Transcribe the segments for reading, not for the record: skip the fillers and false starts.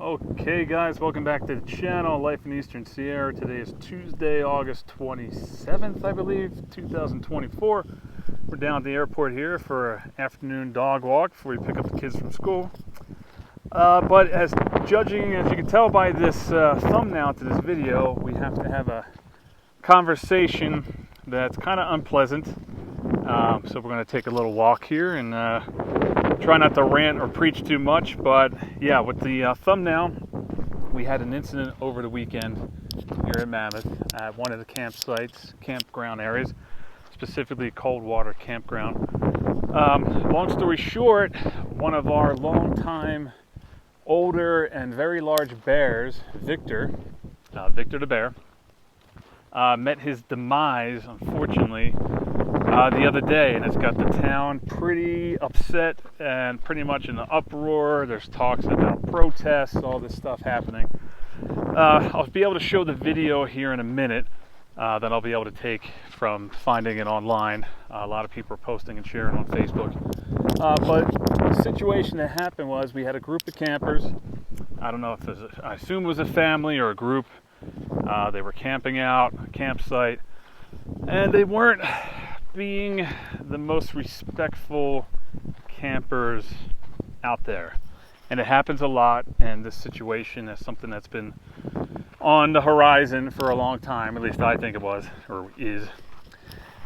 Okay guys, welcome back to the channel, Life in Eastern Sierra. Today is Tuesday, August 27th, I believe, 2024. We're down at the airport here for an afternoon dog walk before we pick up the kids from school. But as you can tell by this thumbnail to this video, we have to have a conversation that's kind of unpleasant. So we're going to take a little walk here and try not to rant or preach too much, but yeah, with the thumbnail, we had an incident over the weekend here at Mammoth at one of the campground areas, specifically Coldwater Campground. Long story short, one of our longtime older and very large bears, Victor the bear, met his demise, unfortunately, the other day, and it's got the town pretty upset and pretty much in an uproar. There's talks about protests, all this stuff happening. I'll be able to show the video here in a minute that I'll be able to take from finding it online. A lot of people are posting and sharing on Facebook. But the situation that happened was we had a group of campers. I don't know if I assume it was a family or a group. They were camping out, a campsite, and they weren't being the most respectful campers out there. And it happens a lot, and this situation is something that's been on the horizon for a long time, at least I think it was, or is.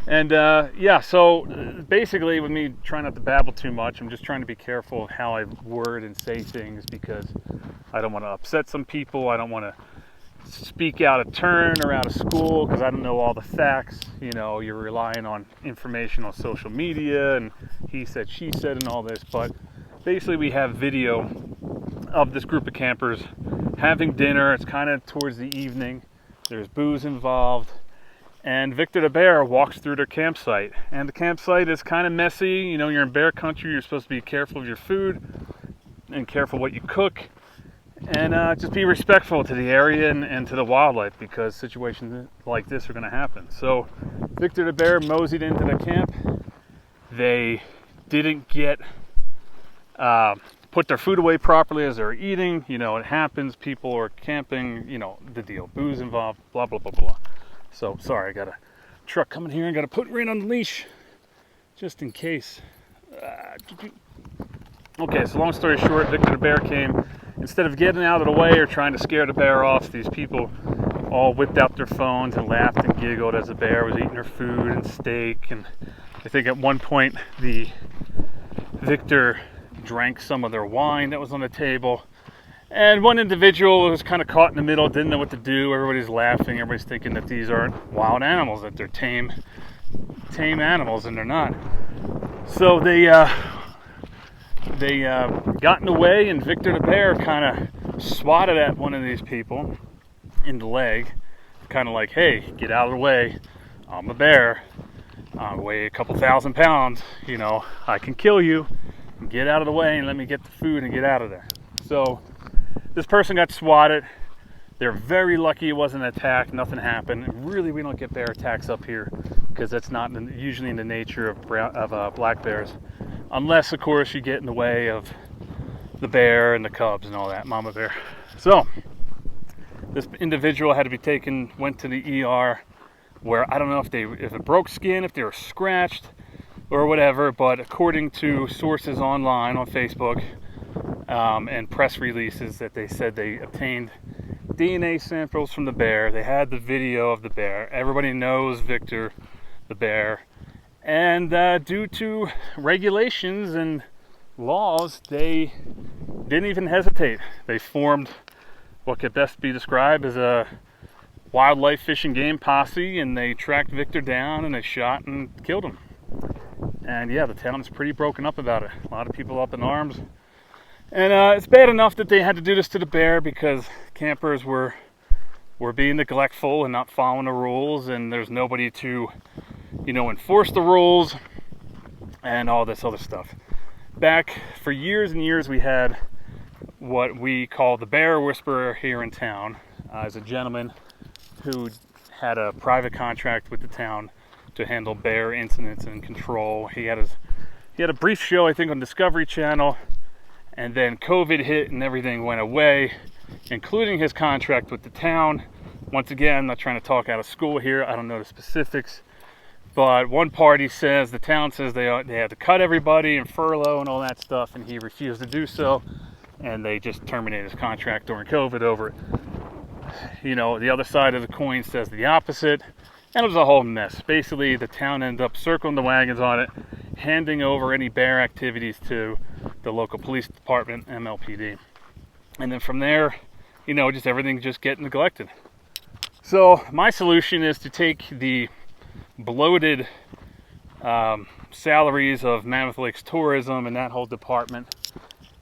And yeah, so basically with me trying not to babble too much, I'm just trying to be careful of how I word and say things, because I don't want to upset some people. I don't want to speak out of turn or out of school because I don't know all the facts. You know, you're relying on information on social media and he said, she said, and all this. But basically we have video of this group of campers having dinner. It's kind of towards the evening. There's booze involved. And Victor the bear walks through their campsite. And the campsite is kind of messy. You know, you're in bear country. You're supposed to be careful of your food and careful what you cook. And just be respectful to the area and to the wildlife, because situations like this are going to happen. So Victor the bear moseyed into the camp. They didn't get put their food away properly as they were eating. You know, it happens. People are camping. You know the deal. Booze involved. Blah blah blah blah. So sorry, I got a truck coming here and got to put Rain on the leash just in case. Okay, so long story short, Victor the bear came. Instead of getting out of the way or trying to scare the bear off, these people all whipped out their phones and laughed and giggled as the bear was eating her food and steak. And I think at one point the Victor drank some of their wine that was on the table. And one individual was kind of caught in the middle, didn't know what to do. Everybody's laughing. Everybody's thinking that these aren't wild animals, that they're tame animals, and they're not. So they got in the way, and Victor the bear kind of swatted at one of these people in the leg, kind of like, hey, get out of the way, I'm a bear, I weigh a couple thousand pounds, you know, I can kill you, get out of the way and let me get the food and get out of there. So this person got swatted. They're very lucky it wasn't an attack, nothing happened. And really, we don't get bear attacks up here because that's not usually in the nature of black bears. Unless, of course, you get in the way of the bear and the cubs and all that, mama bear. So, this individual had to be went to the ER, where I don't know if it broke skin, if they were scratched, or whatever, but according to sources online on Facebook and press releases, that they said they obtained DNA samples from the bear. They had the video of the bear. Everybody knows Victor the bear. And due to regulations and laws, they didn't even hesitate. They formed what could best be described as a wildlife fishing game posse, and they tracked Victor down and they shot and killed him. And yeah, the town is pretty broken up about it. A lot of people up in arms. And it's bad enough that they had to do this to the bear because campers were being neglectful and not following the rules, and there's nobody to, you know, enforce the rules and all this other stuff. Back for years and years, we had what we call the Thebearwhisperer here in town. As a gentleman who had a private contract with the town to handle bear incidents and control. He had a brief show, I think, on Discovery Channel, And then COVID hit and everything went away, including his contract with the town. Once again, I'm not trying to talk out of school here. I don't know the specifics. But one party says, the town says they had to cut everybody and furlough and all that stuff, and he refused to do so. And they just terminated his contract during COVID over it. You know, the other side of the coin says the opposite. And it was a whole mess. Basically, the town ended up circling the wagons on it, handing over any bear activities to the local police department, MLPD. And then from there, you know, just everything just get neglected. So my solution is to take the bloated salaries of Mammoth Lakes tourism and that whole department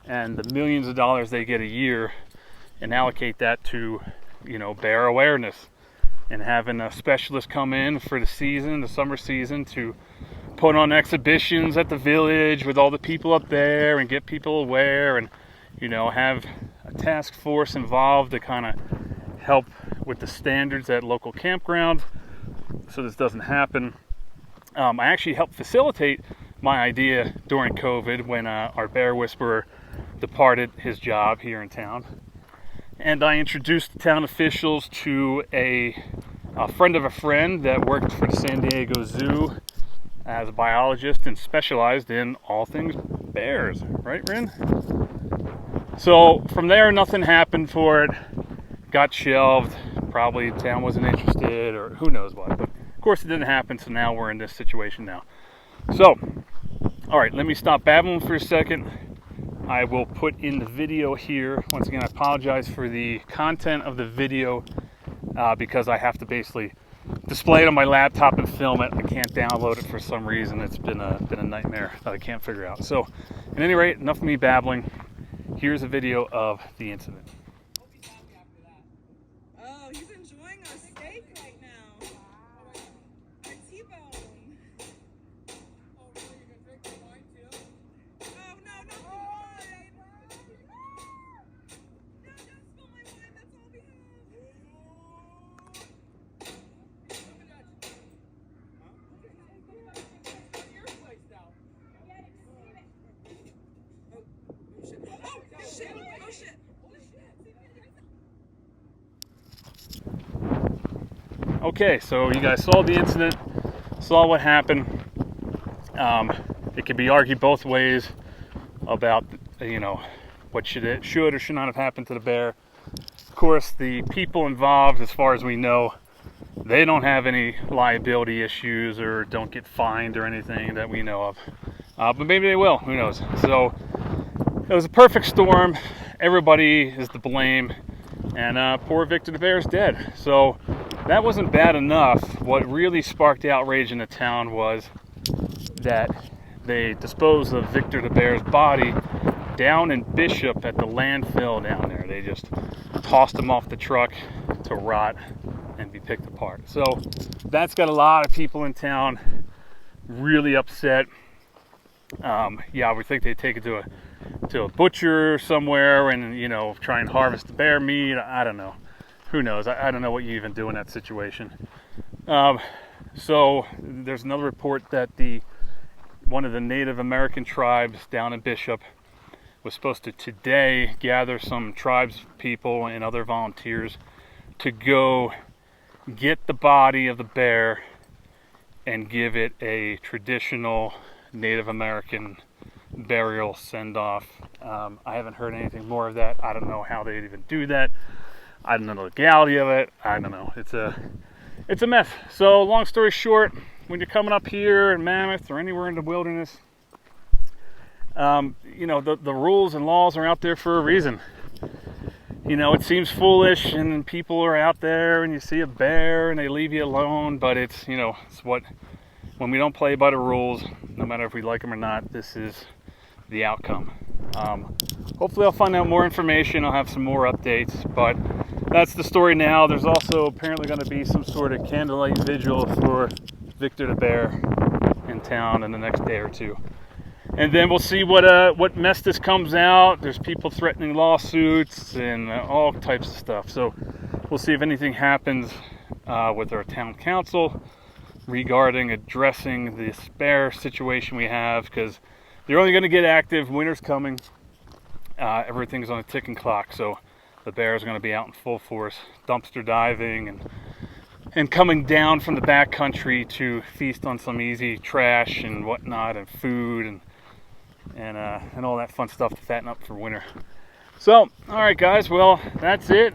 and the millions of dollars they get a year and allocate that to, you know, bear awareness, and having a specialist come in for the season, the summer season, to put on exhibitions at the village with all the people up there and get people aware, and, you know, have a task force involved to kind of help with the standards at local campgrounds so this doesn't happen. I actually helped facilitate my idea during COVID when our bear whisperer departed his job here in town. And I introduced the town officials to a friend of a friend that worked for the San Diego Zoo as a biologist and specialized in all things bears. Right, Rin? So from there, nothing happened for it. Got shelved. Probably the town wasn't interested, or who knows what. But of course it didn't happen, so now we're in this situation now. So, all right, let me stop babbling for a second. I will put in the video here. Once again, I apologize for the content of the video because I have to basically display it on my laptop and film it. I can't download it for some reason. It's been a nightmare that I can't figure out. So, at any rate, enough of me babbling. Here's a video of the incident. Oh, he's enjoying our steak right now. Our T-bone. Oh, really? You're gonna drink the wine too? Oh, no, not the wine. No, don't spill my wine. That's all we have. Your place now. Oh, shit. Oh, shit. Oh, shit. Okay, so you guys saw the incident, saw what happened. It could be argued both ways about, you know, what should or should not have happened to the bear. Of course, the people involved, as far as we know, they don't have any liability issues or don't get fined or anything that we know of. But maybe they will, who knows. So it was a perfect storm. Everybody is to blame. And poor Victor the bear is dead. So that wasn't bad enough. What really sparked outrage in the town was that they disposed of Victor the bear's body down in Bishop at the landfill down there. They just tossed him off the truck to rot and be picked apart. So that's got a lot of people in town really upset. Yeah, we think they take it to a butcher somewhere and, you know, try and harvest the bear meat. I don't know. Who knows? I don't know what you even do in that situation. So there's another report that one of the Native American tribes down in Bishop was supposed to today gather some tribes people and other volunteers to go get the body of the bear and give it a traditional Native American burial send-off. I haven't heard anything more of that. I don't know how they'd even do that. I don't know the legality of it. I don't know. It's a mess. So long story short, when you're coming up here in Mammoth or anywhere in the wilderness, you know, the rules and laws are out there for a reason. You know, it seems foolish and people are out there and you see a bear and they leave you alone, but it's, you know, it's when we don't play by the rules, no matter if we like them or not, this is the outcome. Hopefully I'll find out more information. I'll have some more updates, but that's the story now. There's also apparently going to be some sort of candlelight vigil for Victor the bear in town in the next day or two. And then we'll see what mess this comes out. There's people threatening lawsuits and all types of stuff. So we'll see if anything happens with our town council regarding addressing this bear situation we have, because they're only going to get active. Winter's coming. everything's on a ticking clock. So the bears are going to be out in full force, dumpster diving and coming down from the backcountry to feast on some easy trash and whatnot, and food and all that fun stuff to fatten up for winter. So, all right, guys. Well, that's it.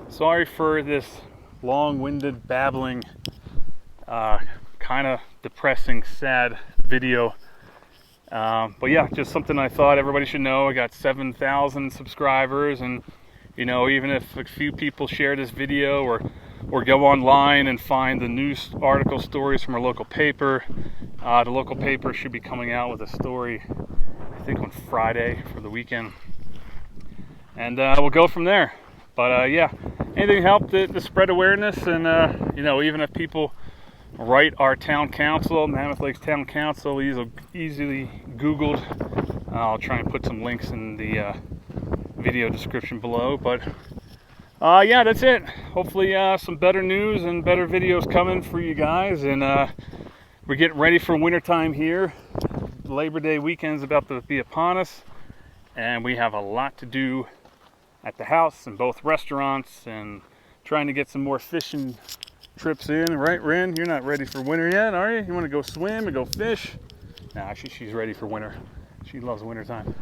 Sorry for this long-winded, babbling, kind of depressing, sad video. But yeah, just something I thought everybody should know. I got 7,000 subscribers, and you know, even if a few people share this video or go online and find the news article stories from our local paper, the local paper should be coming out with a story, I think on Friday for the weekend, and we'll go from there. But yeah, anything helped to spread awareness, and you know, even if people write our town council, Mammoth Lakes Town Council, easily Googled. I'll try and put some links in the video description below. But yeah, that's it. Hopefully some better news and better videos coming for you guys. And we're getting ready for wintertime here. Labor Day weekend's about to be upon us, and we have a lot to do at the house and both restaurants, and trying to get some more fishing trips in. Right, Ren? You're not ready for winter yet, are you? You want to go swim and go fish? Nah, she's ready for winter. She loves wintertime.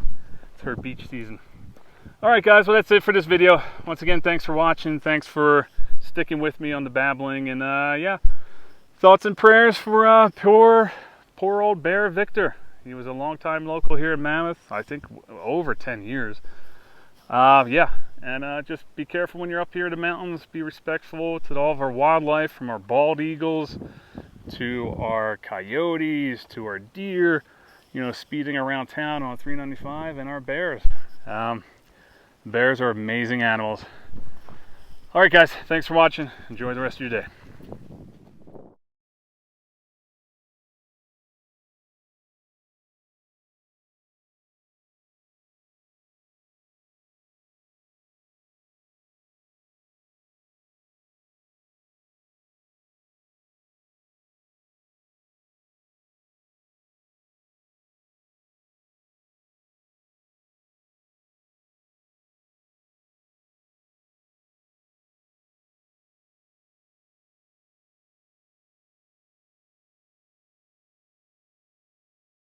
It's her beach season. All right, guys. Well, that's it for this video. Once again, thanks for watching. Thanks for sticking with me on the babbling. And yeah, thoughts and prayers for poor old bear Victor. He was a long-time local here in Mammoth. I think over 10 years. Yeah, and just be careful when you're up here in the mountains. Be respectful to all of our wildlife, from our bald eagles to our coyotes to our deer, you know, speeding around town on 395, and our bears. Bears are amazing animals. All right, guys, thanks for watching. Enjoy the rest of your day.